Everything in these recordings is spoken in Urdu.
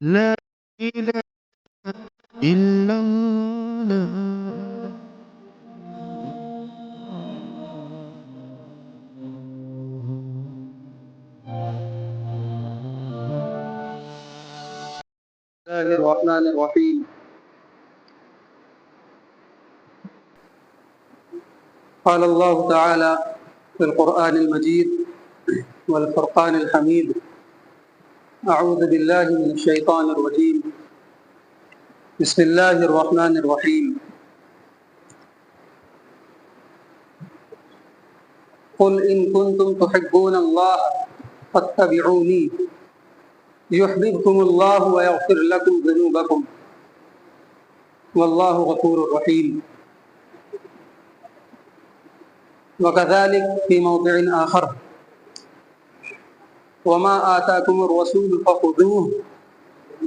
لا إله إلا الله. بسم الله الرحمن الرحيم. قال الله تعالى في القرآن المجيد والفرقان الحميد: أعوذ بالله من الشيطان الرجيم. بسم الله الرحمن الرحيم. قل إن كنتم تحبون الله فاتبعوني يحببكم الله ويغفر لكم ذنوبكم والله غفور رحيم. وكذلك في موضع آخر: وما آتاكم الرسول فخذوه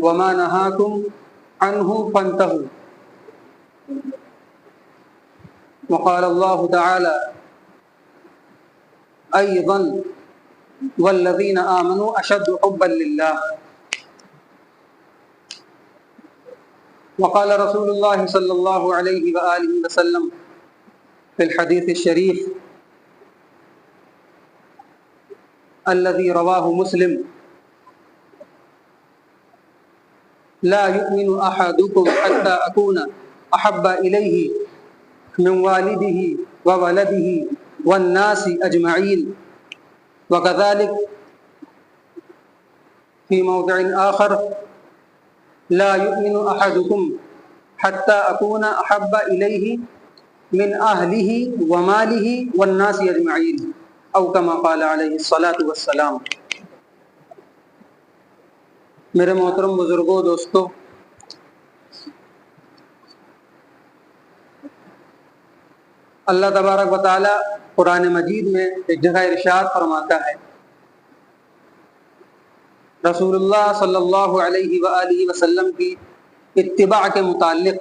وما نهاكم عنه فانتهوا. وقال الله تعالى أيضا: والذين آمنوا أشد حبا لله. وقال رسول الله صلى الله عليه وآله وسلم في الحديث الشريف الذي رواه مسلم: لا يؤمن أحدكم حتى أكون أحب إليه من والده وولده والناس أجمعين. وكذلك في موضع آخر: لا يؤمن أحدكم حتى أكون أحب إليه من أهله وماله والناس أجمعين، أو كما قال عليه الصلاة والسلام. میرے محترم بزرگوں، دوستو، اللہ تبارک و تعالی قرآن مجید میں ایک جگہ ارشاد فرماتا ہے، رسول اللہ صلی اللہ علیہ وآلہ وسلم کی اتباع کے متعلق،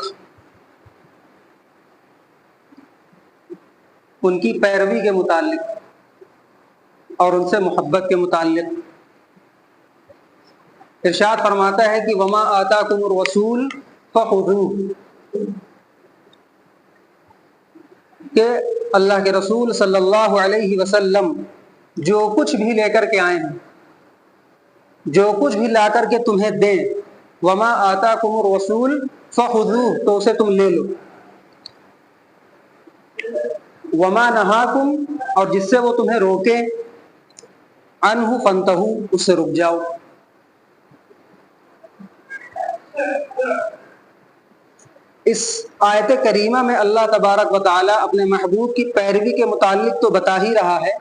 ان کی پیروی کے متعلق اور ان سے محبت کے متعلق ارشاد فرماتا ہے کہ وما آتاکم الرسول فخذوہ، کہ اللہ کے رسول صلی اللہ علیہ وسلم جو کچھ بھی لے کر کے آئے ہیں، جو کچھ بھی لا کر کے تمہیں دیں، وما آتاکم الرسول فخذوہ، تو اسے تم لے لو، وما نہاکم، اور جس سے وہ تمہیں روکے، عنہ فانتہو، اس سے رک جاؤ۔ اس آیت کریمہ میں اللہ تبارک و تعالی اپنے محبوب کی پیروی کے متعلق تو بتا ہی رہا ہے،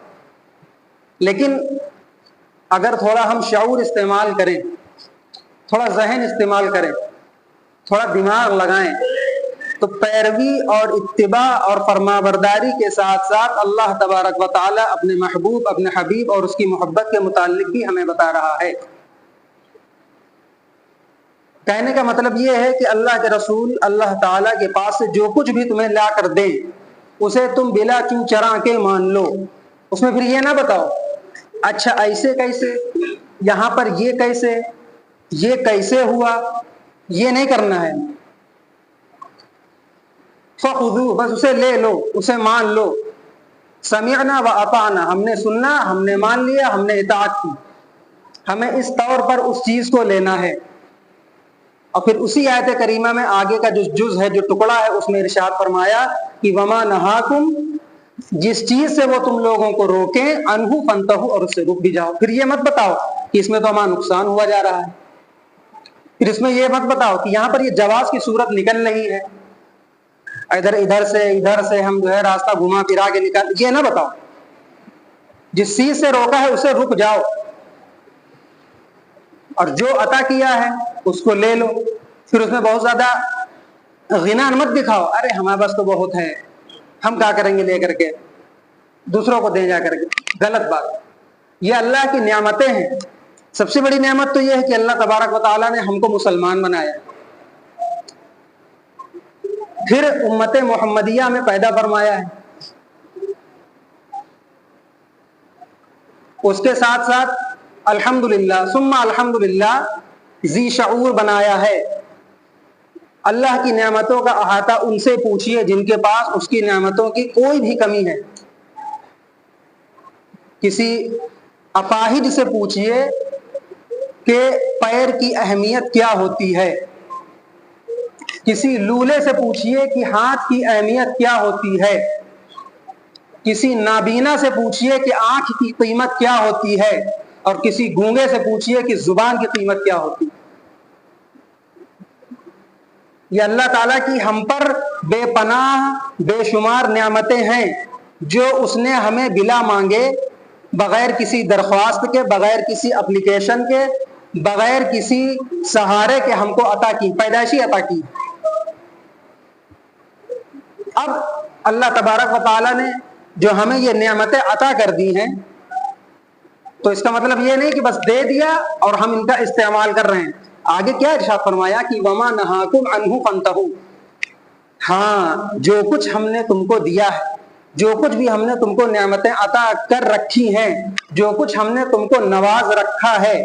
لیکن اگر تھوڑا ہم شعور استعمال کریں، تھوڑا ذہن استعمال کریں، تھوڑا دماغ لگائیں، تو پیروی اور اتباع اور فرمانبرداری کے ساتھ ساتھ اللہ تبارک و تعالی اپنے محبوب، اپنے حبیب اور اس کی محبت کے متعلق بھی ہمیں بتا رہا ہے۔ کہنے کا مطلب یہ ہے کہ اللہ کے رسول اللہ تعالیٰ کے پاس سے جو کچھ بھی تمہیں لا کر دیں، اسے تم بلا چوں چراں کے مان لو۔ اس میں پھر یہ نہ بتاؤ اچھا ایسے کیسے، یہاں پر یہ کیسے، یہ کیسے ہوا، یہ نہیں کرنا ہے۔ فخذوہ، بس اسے لے لو، اسے مان لو۔ سمعنا و اطعنا، ہم نے سننا، ہم نے مان لیا، ہم نے اطاعت کی۔ ہمیں اس طور پر اس چیز کو لینا ہے۔ اور پھر اسی آیت کریمہ میں آگے کا جو جز ہے، جو ٹکڑا ہے، اس میں ارشاد فرمایا کہ وما نہاکم، جس چیز سے وہ تم لوگوں کو روکیں، عنہ فانتہو، اور اس سے رک بھی جاؤ۔ پھر یہ مت بتاؤ کہ اس میں تو ہمارا نقصان ہوا جا رہا ہے، پھر اس میں یہ مت بتاؤ کہ یہاں پر یہ جواز کی صورت نکل رہی ہے، ادھر سے ہم جو ہے راستہ گھما پھرا کے نکال، یہ نہ بتاؤ۔ جس چیز سے روکا ہے اسے رک جاؤ، اور جو عطا کیا ہے اس کو لے لو۔ پھر اس میں بہت زیادہ غنا مت دکھاؤ، ارے ہمارے پاس تو بہت ہے، ہم کیا کریں گے لے کر کے، دوسروں کو دیں جا کر کے، غلط بات۔ یہ اللہ کی نعمتیں ہیں۔ سب سے بڑی نعمت تو یہ ہے کہ اللہ تبارک و تعالیٰ نے ہم کو مسلمان بنایا، پھر امت محمدیہ میں پیدا فرمایا ہے، اس کے ساتھ ساتھ الحمدللہ ثم الحمدللہ ذی شعور بنایا ہے۔ اللہ کی نعمتوں کا احاطہ ان سے پوچھیے جن کے پاس اس کی نعمتوں کی کوئی بھی کمی ہے۔ کسی اپاہج سے پوچھیے کہ پیر کی اہمیت کیا ہوتی ہے، کسی لولے سے پوچھیے کہ ہاتھ کی اہمیت کیا ہوتی ہے، کسی نابینا سے پوچھیے کہ آنکھ کی قیمت کیا ہوتی ہے، اور کسی گونگے سے پوچھیے کہ زبان کی قیمت کیا ہوتی ہے۔ یہ اللہ تعالیٰ کی ہم پر بے پناہ بے شمار نعمتیں ہیں جو اس نے ہمیں بلا مانگے، بغیر کسی درخواست کے، بغیر کسی اپلیکیشن کے، بغیر کسی سہارے کے ہم کو عطا کی، پیدائشی عطا کی۔ اب اللہ تبارک و تعالیٰ نے جو ہمیں یہ نعمتیں عطا کر دی ہیں، تو اس کا مطلب یہ نہیں کہ بس دے دیا اور ہم ان کا استعمال کر رہے ہیں۔ آگے کیا ارشاد فرمایا کہ وَمَا نَهَاكُمْ عَنْهُ فَانْتَهُوا، ہاں جو کچھ ہم نے تم کو دیا ہے، جو کچھ بھی ہم نے تم کو نعمتیں عطا کر رکھی ہیں، جو کچھ ہم نے تم کو نواز رکھا ہے،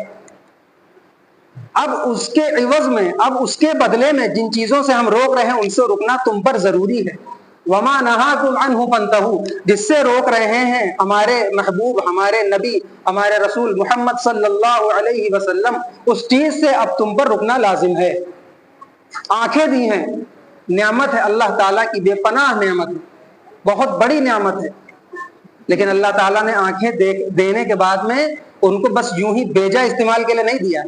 اب اس کے عوض میں، اب اس کے بدلے میں جن چیزوں سے ہم روک رہے ہیں ان سے رکنا تم پر ضروری ہے۔ وَمَا نَهَاكُمْ عَنْهُ فَانْتَهُوا، جس سے روک رہے ہیں ہمارے محبوب، ہمارے نبی، ہمارے رسول محمد صلی اللہ علیہ وسلم، اس چیز سے اب تم پر رکنا لازم ہے۔ آنکھیں دی ہیں، نعمت ہے اللہ تعالیٰ کی، بے پناہ نعمت ہے، بہت بڑی نعمت ہے، لیکن اللہ تعالیٰ نے آنکھیں دینے کے بعد میں ان کو بس یوں ہی بیجا استعمال کے لیے نہیں دیا،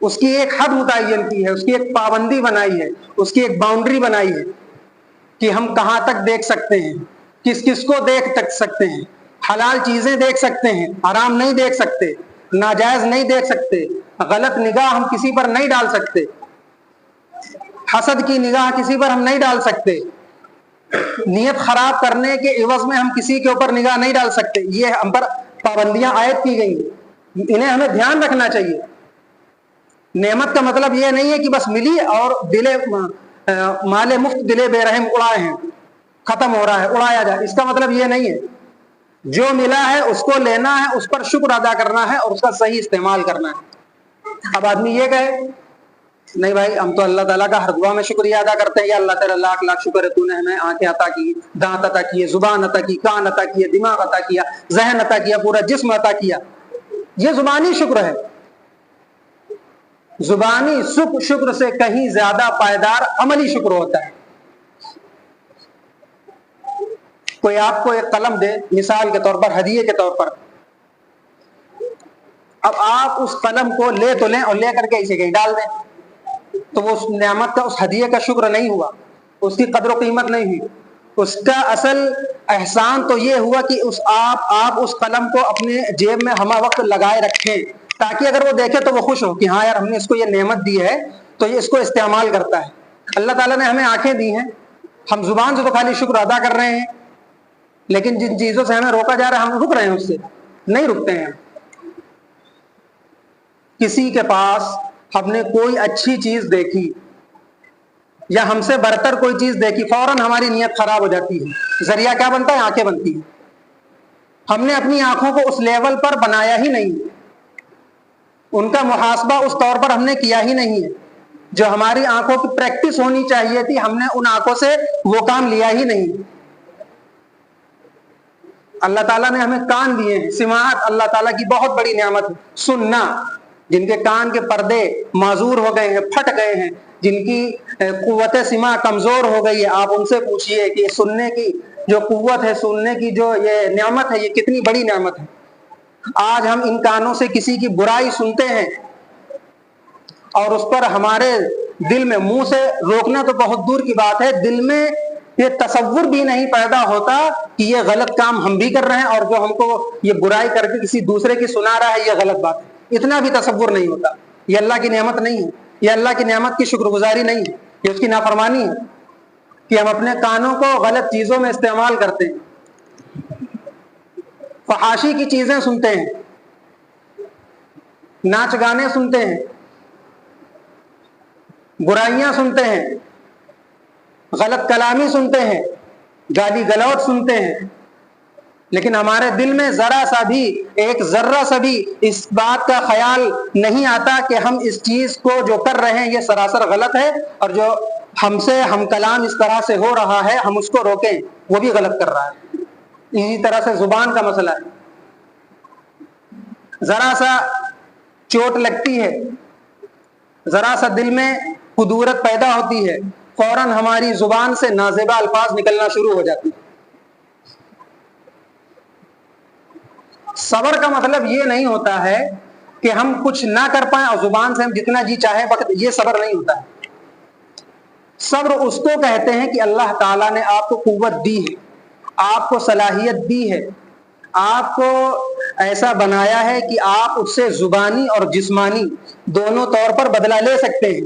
اس کی ایک حد متعین کی ہے، اس کی ایک پابندی بنائی ہے، اس کی ایک باؤنڈری بنائی ہے کہ ہم کہاں تک دیکھ سکتے ہیں، کس کس کو دیکھ سکتے ہیں، حلال چیزیں دیکھ سکتے ہیں، حرام نہیں دیکھ سکتے، ناجائز نہیں دیکھ سکتے، غلط نگاہ ہم کسی پر نہیں ڈال سکتے، حسد کی نگاہ کسی پر ہم نہیں ڈال سکتے، نیت خراب کرنے کے عوض میں ہم کسی کے اوپر نگاہ نہیں ڈال سکتے۔ یہ ہم پر پابندیاں عائد کی گئی ہیں، انہیں ہمیں دھیان رکھنا چاہیے۔ نعمت کا مطلب یہ نہیں ہے کہ بس ملی اور مال مفت دلے بے رحم اڑائے ہیں، ختم ہو رہا ہے، اڑایا جائے، اس کا مطلب یہ نہیں ہے۔ جو ملا ہے اس کو لینا ہے، اس پر شکر ادا کرنا ہے اور اس کا صحیح استعمال کرنا ہے۔ اب آدمی یہ کہے نہیں بھائی ہم تو اللہ تعالیٰ کا ہر دعا میں شکریہ ادا کرتے ہیں، یا اللہ تعالیٰ لاکھ لاکھ شکر ہے تو نے ہمیں آنکھیں عطا کی، دانت عطا کیے، زبان عطا کی، کان عطا کیے، دماغ عطا کیا، ذہن عطا کیا، پورا جسم عطا کیا۔ یہ زبانی شکر ہے۔ زبانی شکر سے کہیں زیادہ پائیدار عملی شکر ہوتا ہے۔ کوئی آپ کو ایک قلم دے مثال کے طور پر، ہدیے کے طور پر، اب آپ اس قلم کو لے تو لیں اور لے کر کے اسے کہیں ڈال دیں، تو وہ اس نعمت کا، اس ہدیے کا شکر نہیں ہوا، اس کی قدر و قیمت نہیں ہوئی۔ اس کا اصل احسان تو یہ ہوا کہ آپ اس قلم کو اپنے جیب میں ہمہ وقت لگائے رکھیں، تاکہ اگر وہ دیکھے تو وہ خوش ہو کہ ہاں یار ہم نے اس کو یہ نعمت دی ہے تو یہ اس کو استعمال کرتا ہے۔ اللہ تعالیٰ نے ہمیں آنکھیں دی ہیں، ہم زبان سے تو خالی شکر ادا کر رہے ہیں، لیکن جن چیزوں سے ہمیں روکا جا رہا ہے ہم رک رہے ہیں، اس سے نہیں رکتے ہیں۔ کسی کے پاس ہم نے کوئی اچھی چیز دیکھی یا ہم سے برتر کوئی چیز دیکھی، فوراً ہماری نیت خراب ہو جاتی ہے۔ ذریعہ کیا بنتا ہے؟ آنکھیں بنتی ہیں۔ ہم نے اپنی آنکھوں کو اس لیول پر بنایا ہی نہیں، ان کا محاسبہ اس طور پر ہم نے کیا ہی نہیں ہے، جو ہماری آنکھوں کی پریکٹس ہونی چاہیے تھی ہم نے ان آنکھوں سے وہ کام لیا ہی نہیں۔ اللہ تعالیٰ نے ہمیں کان دیے ہیں، سماعت اللہ تعالیٰ کی بہت بڑی نعمت ہے۔ سننا، جن کے کان کے پردے معذور ہو گئے ہیں، پھٹ گئے ہیں، جن کی قوت سماع کمزور ہو گئی ہے، آپ ان سے پوچھئے کہ سننے کی جو قوت ہے، سننے کی جو یہ نعمت ہے، یہ کتنی بڑی نعمت ہے۔ آج ہم ان کانوں سے کسی کی برائی سنتے ہیں اور اس پر ہمارے دل میں، منہ سے روکنا تو بہت دور کی بات ہے، دل میں یہ تصور بھی نہیں پیدا ہوتا کہ یہ غلط کام ہم بھی کر رہے ہیں، اور جو ہم کو یہ برائی کر کے کسی دوسرے کی سنا رہا ہے یہ غلط بات ہے، اتنا بھی تصور نہیں ہوتا۔ یہ اللہ کی نعمت نہیں ہے، یہ اللہ کی نعمت کی شکر گزاری نہیں ہے، یہ اس کی نافرمانی ہے کہ ہم اپنے کانوں کو غلط چیزوں میں استعمال کرتے ہیں، فحاشی کی چیزیں سنتے ہیں، ناچ گانے سنتے ہیں، برائیاں سنتے ہیں، غلط کلامی سنتے ہیں، گالی گلوچ سنتے ہیں، لیکن ہمارے دل میں ذرا سا بھی، ایک ذرہ سا بھی اس بات کا خیال نہیں آتا کہ ہم اس چیز کو جو کر رہے ہیں یہ سراسر غلط ہے، اور جو ہم سے ہم کلام اس طرح سے ہو رہا ہے ہم اس کو روکیں، وہ بھی غلط کر رہا ہے۔ اسی طرح سے زبان کا مسئلہ ہے، ذرا سا چوٹ لگتی ہے، ذرا سا دل میں کدورت پیدا ہوتی ہے، فوراً ہماری زبان سے نازیبہ الفاظ نکلنا شروع ہو جاتی ہیں۔ صبر کا مطلب یہ نہیں ہوتا ہے کہ ہم کچھ نہ کر پائیں اور زبان سے ہم جتنا جی چاہیں وقت، یہ صبر نہیں ہوتا ہے۔ صبر اس کو کہتے ہیں کہ اللہ تعالیٰ نے آپ کو قوت دی ہے، آپ کو صلاحیت دی ہے، آپ کو ایسا بنایا ہے کہ آپ اس سے زبانی اور جسمانی دونوں طور پر بدلہ لے سکتے ہیں،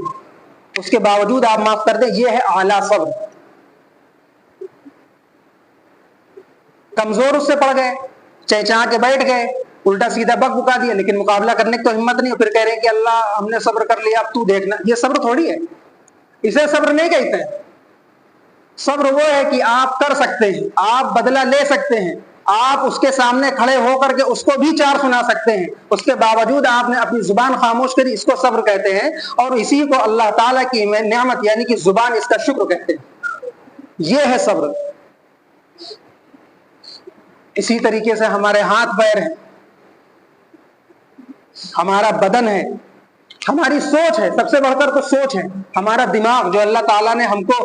اس کے باوجود آپ معاف کر دیں، یہ ہے اعلیٰ صبر۔ کمزور اس سے پڑ گئے، چہچہا کے بیٹھ گئے، الٹا سیدھا بک بکا دیا، لیکن مقابلہ کرنے کی تو ہمت نہیں، پھر کہہ رہے ہیں کہ اللہ ہم نے صبر کر لیا اب تو دیکھنا، یہ صبر تھوڑی ہے، اسے صبر نہیں کہتے ہیں۔ صبر وہ ہے کہ آپ کر سکتے ہیں، آپ بدلہ لے سکتے ہیں، آپ اس کے سامنے کھڑے ہو کر کے اس کو بھی چار سنا سکتے ہیں، اس کے باوجود آپ نے اپنی زبان خاموش کری، اس کو صبر کہتے ہیں، اور اسی کو اللہ تعالیٰ کی نعمت یعنی کہ زبان، اس کا شکر کہتے ہیں، یہ ہے صبر۔ اسی طریقے سے ہمارے ہاتھ پیر ہیں، ہمارا بدن ہے، ہماری سوچ ہے، سب سے بڑھ کر تو سوچ ہے، ہمارا دماغ جو اللہ تعالیٰ نے ہم کو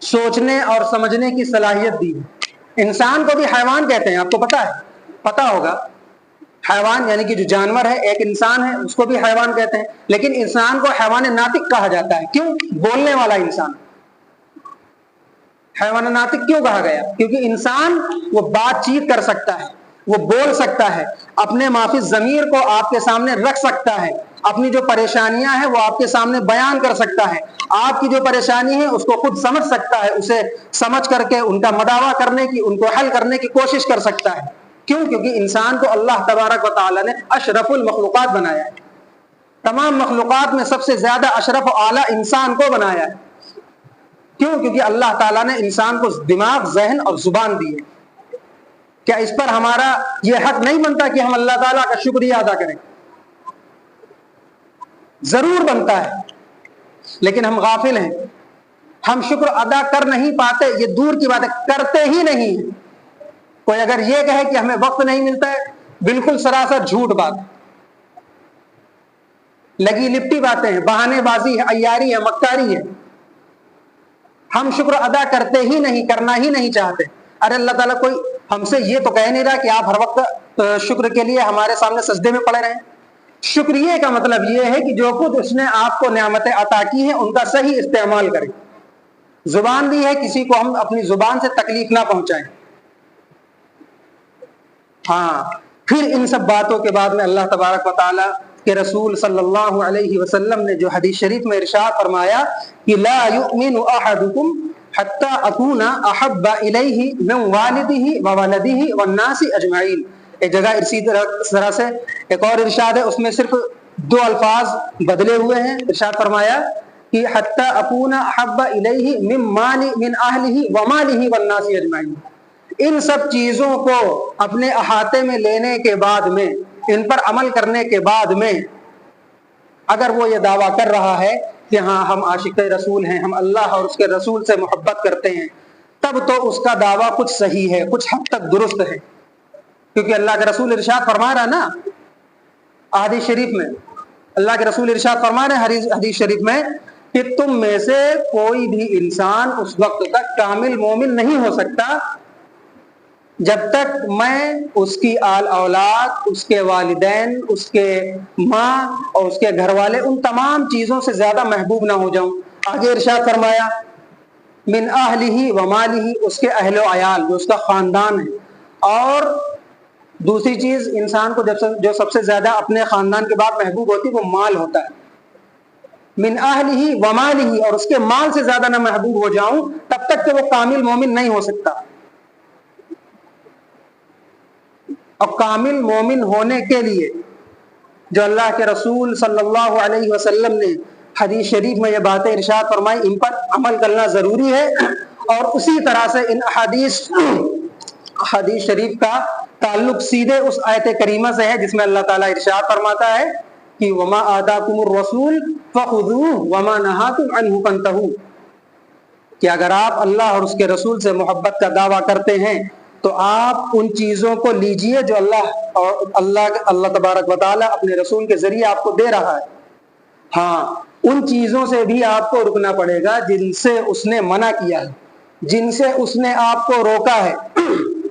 سوچنے اور سمجھنے کی صلاحیت دی ہے۔ انسان کو بھی حیوان کہتے ہیں، آپ کو پتا ہوگا، حیوان یعنی کہ جو جانور ہے، ایک انسان ہے اس کو بھی حیوان کہتے ہیں، لیکن انسان کو حیوان ناطق کہا جاتا ہے، کیوں؟ بولنے والا انسان۔ حیوان ناطق کیوں کہا گیا؟ کیونکہ انسان وہ بات چیت کر سکتا ہے، وہ بول سکتا ہے، اپنے مافی ضمیر کو آپ کے سامنے رکھ سکتا ہے، اپنی جو پریشانیاں ہیں وہ آپ کے سامنے بیان کر سکتا ہے، آپ کی جو پریشانی ہے اس کو خود سمجھ سکتا ہے، اسے سمجھ کر کے ان کا مداوع کرنے کی، ان کو حل کرنے کی کوشش کر سکتا ہے۔ کیوں؟ کیونکہ انسان کو اللہ تبارک و تعالی نے اشرف المخلوقات بنایا ہے، تمام مخلوقات میں سب سے زیادہ اشرف و اعلیٰ انسان کو بنایا ہے۔ کیوں؟ کیونکہ اللہ تعالیٰ نے انسان کو دماغ، ذہن اور زبان دی ہے۔ کیا اس پر ہمارا یہ حق نہیں بنتا کہ ہم اللہ تعالیٰ کا شکریہ ادا کریں؟ ضرور بنتا ہے، لیکن ہم غافل ہیں، ہم شکر ادا کر نہیں پاتے، یہ دور کی بات ہے، کرتے ہی نہیں ہیں۔ کوئی اگر یہ کہے کہ ہمیں وقت نہیں ملتا ہے، بالکل سراسر جھوٹ بات ہے، لگی لپٹی باتیں ہیں، بہانے بازی ہے، عیاری ہے، مکاری ہے۔ ہم شکر ادا کرتے ہی نہیں، کرنا ہی نہیں چاہتے۔ ارے اللہ تعالیٰ کوئی ہم سے یہ تو کہہ نہیں رہا کہ آپ ہر وقت شکر کے لیے ہمارے سامنے سجدے میں پڑے رہیں۔ شکریہ کا مطلب یہ ہے کہ جو کچھ اس نے آپ کو نعمتیں عطا کی ہیں ان کا صحیح استعمال کریں۔ زبان دی ہے، کسی کو ہم اپنی زبان سے تکلیف نہ پہنچائیں۔ ہاں، پھر ان سب باتوں کے بعد میں اللہ تبارک و تعالیٰ کہ رسول صلی اللہ علیہ وسلم نے جو حدیث شریف میں ارشاد فرمایا کہ لا یؤمن احدکم حتی اکون احب الیہ من والدہ وولدہ والناس اجمعین۔ ایک جگہ اسی طرح سے ایک اور ارشاد ہے، اس میں صرف دو الفاظ بدلے ہوئے ہیں۔ ارشاد فرمایا کہ حتی اکون احب الیہ من اہلہ ومالہ والناس اجمعین۔ ان سب چیزوں کو اپنے احاطے میں لینے کے بعد میں، ان پر عمل کرنے کے بعد میں، اگر وہ یہ دعویٰ کر رہا ہے کہ ہاں ہم عاشق رسول ہیں، ہم اللہ اور اس کے رسول سے محبت کرتے ہیں، تب تو اس کا دعویٰ کچھ صحیح ہے، کچھ حد تک درست ہے، کیونکہ اللہ کے رسول ارشاد فرما رہا ہے نا حدیث شریف میں، اللہ کے رسول ارشاد فرما رہے ہیں حدیث شریف میں کہ تم میں سے کوئی بھی انسان اس وقت تک کامل مومن نہیں ہو سکتا جب تک میں اس کی آل اولاد، اس کے والدین، اس کے ماں اور اس کے گھر والے، ان تمام چیزوں سے زیادہ محبوب نہ ہو جاؤں۔ آگے ارشاد فرمایا من اہلہ ومالہ، اس کے اہل و عیال، جو اس کا خاندان ہے، اور دوسری چیز انسان کو جو سب سے زیادہ اپنے خاندان کے بعد محبوب ہوتی ہے وہ مال ہوتا ہے۔ من اہلہ ومالہ، اور اس کے مال سے زیادہ نہ محبوب ہو جاؤں تب تک کہ وہ کامل مومن نہیں ہو سکتا۔ اور کامل مومن ہونے کے لیے جو اللہ کے رسول صلی اللہ علیہ وسلم نے حدیث شریف میں یہ باتیں ارشاد فرمائی، ان پر عمل کرنا ضروری ہے، اور اسی طرح سے ان احادیث حدیث شریف کا تعلق سیدھے اس آیت کریمہ سے ہے جس میں اللہ تعالیٰ ارشاد فرماتا ہے کہ وما آتاکم الرسول فخذوہ وما نہاکم عنہ فانتہوا، کہ اگر آپ اللہ اور اس کے رسول سے محبت کا دعویٰ کرتے ہیں تو آپ ان چیزوں کو لیجئے جو اللہ تبارک و تعالیٰ اپنے رسول کے ذریعے آپ کو دے رہا ہے، ہاں ان چیزوں سے بھی آپ کو رکنا پڑے گا جن سے اس نے منع کیا ہے، جن سے اس نے آپ کو روکا ہے،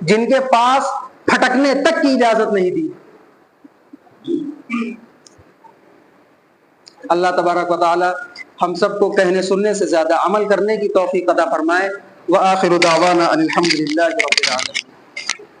جن کے پاس پھٹکنے تک کی اجازت نہیں دی۔ اللہ تبارک و تعالی ہم سب کو کہنے سننے سے زیادہ عمل کرنے کی توفیق عطا فرمائے۔ وآخر دعوانا ان الحمد للہ رب العالمین۔